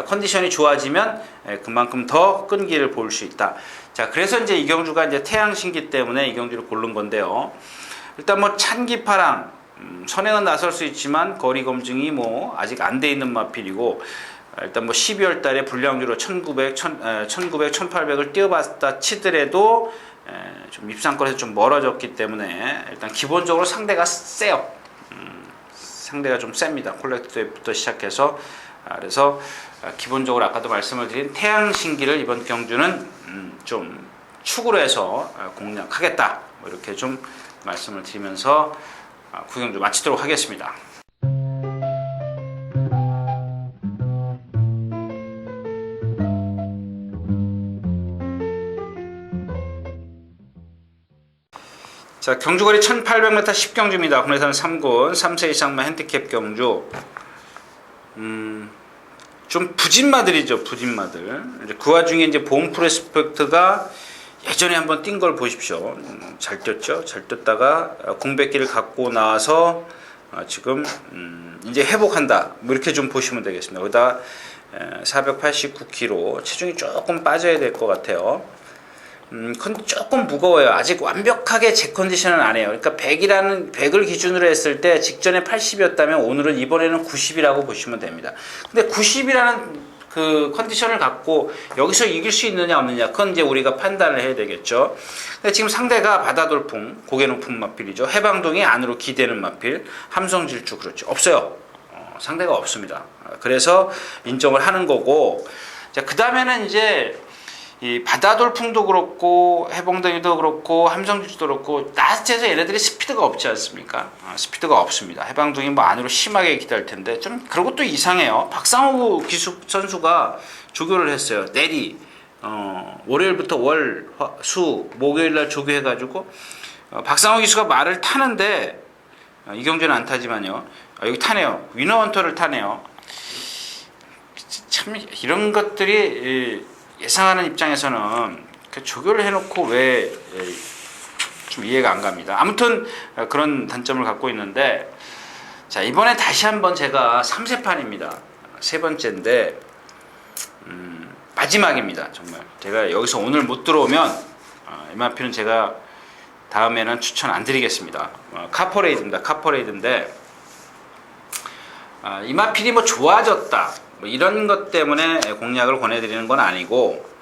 컨디션이 좋아지면 그만큼 더 끈기를 볼 수 있다. 자 그래서 이제 이 경주가 이제 태양신기 때문에 이 경주를 고른 건데요. 일단 뭐 찬기파랑 선행은 나설 수 있지만 거리 검증이 뭐 아직 안 돼 있는 마필이고 일단 뭐 12월 달에 불량주로 1900, 1800을 뛰어봤다 치더라도 좀 입상권에서 좀 멀어졌기 때문에 일단 기본적으로 상대가 세요. 상대가 좀 셉니다. 콜렉트부터 시작해서 그래서 기본적으로 아까도 말씀을 드린 태양신기를 이번 경주는 좀 축으로 해서 공략하겠다. 뭐 이렇게 좀 말씀을 드리면서 구경주 마치도록 하겠습니다. 자, 경주거리 1800m 10경주입니다. 국내산 3군 3세 이상만 핸디캡 경주. 좀 부진마들이죠, 부진마들. 이제 그 와중에 이제 본 프로스펙트가 예전에 한번 뛴 걸 보십시오. 잘 뛰었죠. 잘 뛰었다가 공백기를 갖고 나와서 지금 이제 회복한다. 뭐 이렇게 좀 보시면 되겠습니다. 거기다 489kg 체중이 조금 빠져야 될 것 같아요. 조금 무거워요. 아직 완벽하게 제 컨디션은 안 해요. 그러니까 100을 기준으로 했을 때 직전에 80이었다면 오늘은 이번에는 90이라고 보시면 됩니다. 근데 90이라는 그 컨디션을 갖고 여기서 이길 수 있느냐 없느냐 그건 이제 우리가 판단을 해야 되겠죠. 근데 지금 상대가 바다돌풍, 고개 높은 마필이죠. 해방동이 안으로 기대는 마필, 함성질주 그렇죠. 없어요. 상대가 없습니다. 그래서 인정을 하는 거고 자, 그 다음에는 이제 이 바다돌풍도 그렇고 해봉덩이도 그렇고 함성질주도 그렇고 낮에서 얘네들이 스피드가 없지 않습니까? 스피드가 없습니다. 해방둥이 뭐 안으로 심하게 기다릴 텐데 좀 그러고 또 이상해요. 박상호 기수 선수가 조교를 했어요. 내리 월요일부터 월, 수, 목요일날 조교해가지고 박상호 기수가 말을 타는데 이 경주는 안 타지만요. 여기 타네요. 위너헌터를 타네요. 참 이런 것들이 예상하는 입장에서는 조교를 해놓고 왜 좀 이해가 안 갑니다. 아무튼 그런 단점을 갖고 있는데 자 이번에 다시 한번 제가 3세판입니다. 세 번째인데 마지막입니다. 정말 제가 여기서 오늘 못 들어오면 MRP는 제가 다음에는 추천 안 드리겠습니다. 카퍼레이드입니다. 카퍼레이드인데 이마필이 뭐 좋아졌다 뭐 이런 것 때문에 공략을 권해드리는 건 아니고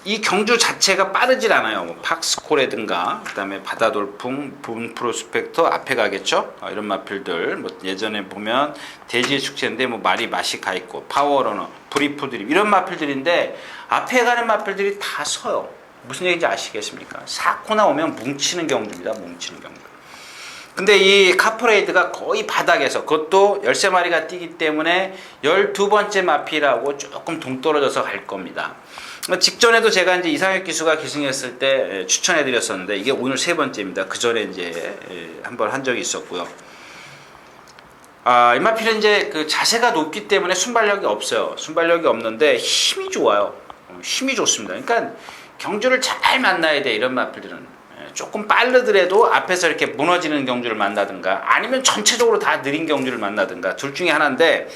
이 경주 자체가 빠르질 않아요. 뭐 팍스코라든가 그다음에 바다돌풍, 본 프로스펙터 앞에 가겠죠. 이런 마필들 뭐 예전에 보면 대지의 축제인데 뭐 맛이 가 있고 파워러너, 브리프드립 이런 마필들인데 앞에 가는 마필들이 다 서요. 무슨 얘기인지 아시겠습니까? 4코나 오면 뭉치는 경주입니다. 뭉치는 경주. 근데 이 카퍼레이드가 거의 바닥에서, 그것도 13마리가 뛰기 때문에 12번째 마필하고 조금 동떨어져서 갈 겁니다. 직전에도 제가 이제 이상혁 기수가 기승했을 때 추천해 드렸었는데, 이게 오늘 세 번째입니다. 그 전에 이제 한번 한 적이 있었고요. 이 마필은 이제 그 자세가 높기 때문에 순발력이 없어요. 순발력이 없는데 힘이 좋아요. 힘이 좋습니다. 그러니까 경주를 잘 만나야 돼, 이런 마필들은. 조금 빠르더라도 앞에서 이렇게 무너지는 경주를 만나든가, 아니면 전체적으로 다 느린 경주를 만나든가, 둘 중에 하나인데,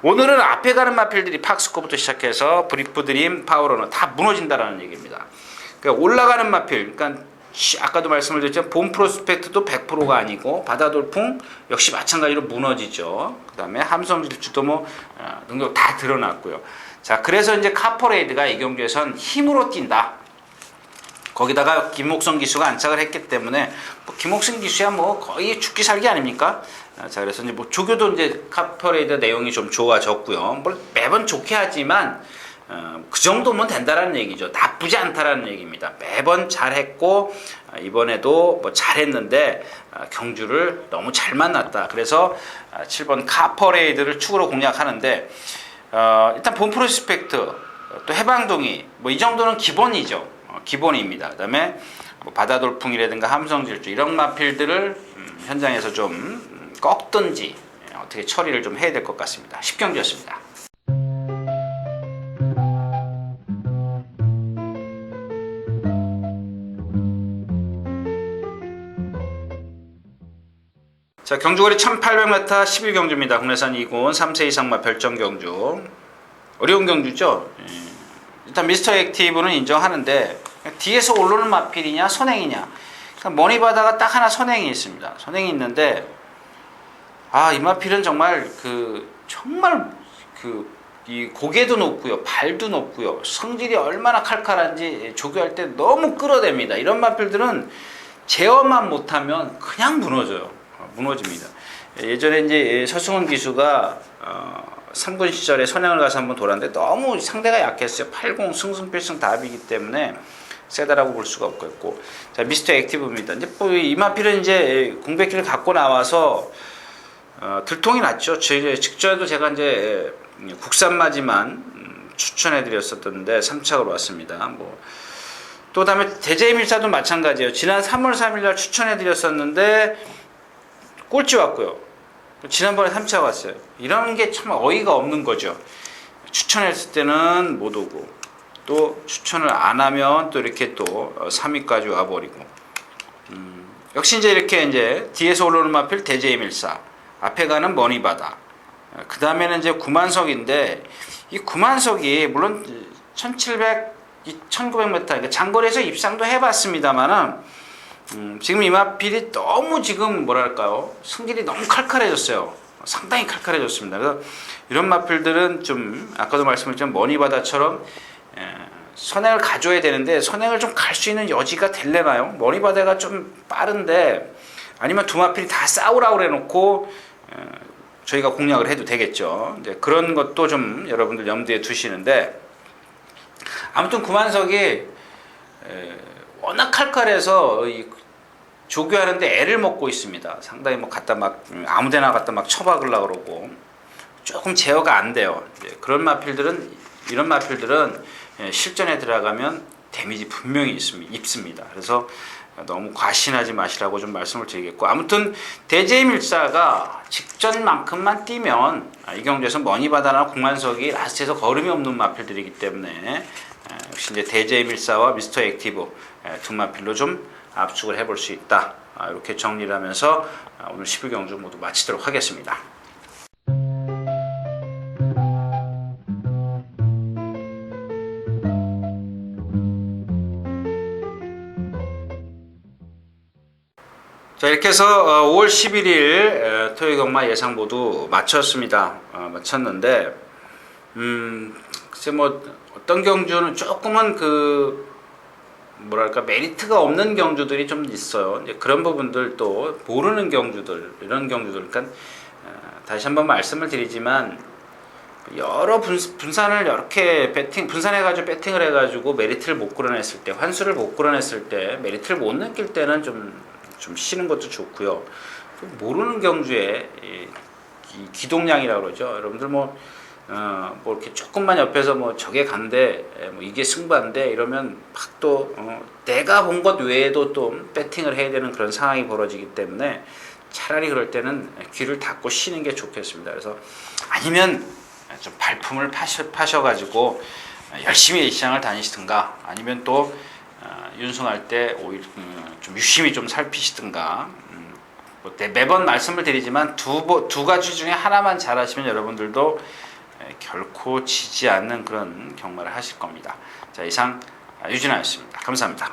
오늘은 앞에 가는 마필들이 팍스코부터 시작해서 브리프드림, 파워러너 다 무너진다라는 얘기입니다. 그러니까 올라가는 마필, 그러니까 아까도 말씀을 드렸지만 본 프로스펙트도 100%가 아니고, 바다돌풍 역시 마찬가지로 무너지죠. 그 다음에 함성질주도 뭐 능력 다 드러났고요. 자, 그래서 이제 카퍼레이드가 이 경주에선 힘으로 뛴다. 거기다가 김목성 기수가 안착을 했기 때문에, 뭐 김목성 기수야 뭐 거의 죽기 살기 아닙니까? 자, 그래서 이제 뭐 조교도 이제 카퍼레이드 내용이 좀 좋아졌고요. 뭘 매번 좋게 하지만 그 정도면 된다라는 얘기죠. 나쁘지 않다라는 얘기입니다. 매번 잘했고, 이번에도 뭐 잘했는데 경주를 너무 잘 만났다. 그래서 7번 카퍼레이드를 축으로 공략하는데, 일단 본 프로스펙트, 또 해방동이 뭐 이 정도는 기본이죠. 기본입니다. 그 다음에 뭐 바다돌풍이라든가 함성질주 이런 마필들을 현장에서 좀 꺾든지 어떻게 처리를 좀 해야 될 것 같습니다. 10경기였습니다. 자, 경주거리 1800m 11경주입니다. 국내산 2군 3세 이상마 별정 경주. 어려운 경주죠. 일단 미스터 액티브는 인정하는데, 뒤에서 올라오는 마필이냐 선행이냐. 그러니까 머니바다가 딱 하나 선행이 있습니다. 선행이 있는데, 이 마필은 정말 이 고개도 높고요, 발도 높고요, 성질이 얼마나 칼칼한지 조교할 때 너무 끌어댑니다. 이런 마필들은 제어만 못하면 그냥 무너집니다. 예전에 이제 서승훈 기수가 3군 시절에 선행을 가서 한번 돌았는데 너무 상대가 약했어요. 80 승승필승 답이기 때문에 세다라고 볼 수가 없겠고. 자, 미스터 액티브입니다. 이제 이 마필은 이제 공백기를 갖고 나와서 들통이 났죠. 직전에도 제가 이제 국산마지만 추천해 드렸었던데 3착으로 왔습니다. 또 다음에 대제밀사도 마찬가지예요. 지난 3월 3일날 추천해 드렸었는데 꼴찌 왔고요. 지난번에 3차 왔어요. 이런 게 참 어이가 없는 거죠. 추천했을 때는 못 오고, 또 추천을 안 하면 또 이렇게 또 3위까지 와버리고. 역시 이제 뒤에서 올라오는 마필 대제밀사, 앞에 가는 머니바다. 그 다음에는 이제 구만석인데, 이 구만석이 물론 1700, 1900m, 그러니까 장거리에서 입상도 해봤습니다만은, 지금 이 마필이 너무 지금 뭐랄까요, 성질이 너무 칼칼해졌어요. 상당히 칼칼해졌습니다. 그래서 이런 마필들은 좀 아까도 말씀드렸지만 머니바다처럼 선행을 가져야 되는데, 선행을 좀 갈 수 있는 여지가 될래나요? 머니바다가 좀 빠른데, 아니면 두 마필이 다 싸우라고 해놓고 저희가 공략을 해도 되겠죠. 이제 그런 것도 좀 여러분들 염두에 두시는데, 아무튼 구만석이 워낙 칼칼해서 조교하는데 애를 먹고 있습니다. 상당히 갖다 아무데나 갖다 쳐박으려고 그러고 조금 제어가 안 돼요. 그런 마필들은, 이런 마필들은 실전에 들어가면 데미지 분명히 입습니다. 그래서 너무 과신하지 마시라고 좀 말씀을 드리겠고, 아무튼 대제밀사가 직전만큼만 뛰면 이 경주에서 머니바다나 공만석이 라스트에서 거름이 없는 마필들이기 때문에 역시 이제 대제밀사와 미스터 액티브 두 마필로 좀 압축을 해볼 수 있다. 이렇게 정리를 하면서 오늘 11경주 모두 마치도록 하겠습니다. 자, 이렇게 해서 5월 11일 토요 경마 예상 모두 마쳤습니다. 마쳤는데, 글쎄 어떤 경주는 조금은 메리트가 없는 경주들이 좀 있어요. 이제 그런 부분들, 또 모르는 경주들, 이런 경주들, 그러니까 다시 한번 말씀을 드리지만, 여러 분산을 이렇게 분산해가지고 배팅을 해가지고 메리트를 못 끌어냈을 때, 환수를 못 끌어냈을 때, 메리트를 못 느낄 때는 좀 쉬는 것도 좋고요. 모르는 경주에 이 기동량이라고 그러죠. 여러분들 뭐 이렇게 조금만 옆에서 뭐 저게 간대, 뭐 이게 승부한대 이러면 막 또 내가 본 것 외에도 또 배팅을 해야 되는 그런 상황이 벌어지기 때문에 차라리 그럴 때는 귀를 닫고 쉬는 게 좋겠습니다. 그래서 아니면 좀 발품을 파셔가지고 열심히 시장을 다니시든가 아니면 또 윤승할 때 오히려 좀 유심히 좀 살피시든가 매번 말씀을 드리지만 두 가지 중에 하나만 잘하시면 여러분들도 결코 지지 않는 그런 경마를 하실 겁니다. 자, 이상 유진아였습니다. 감사합니다.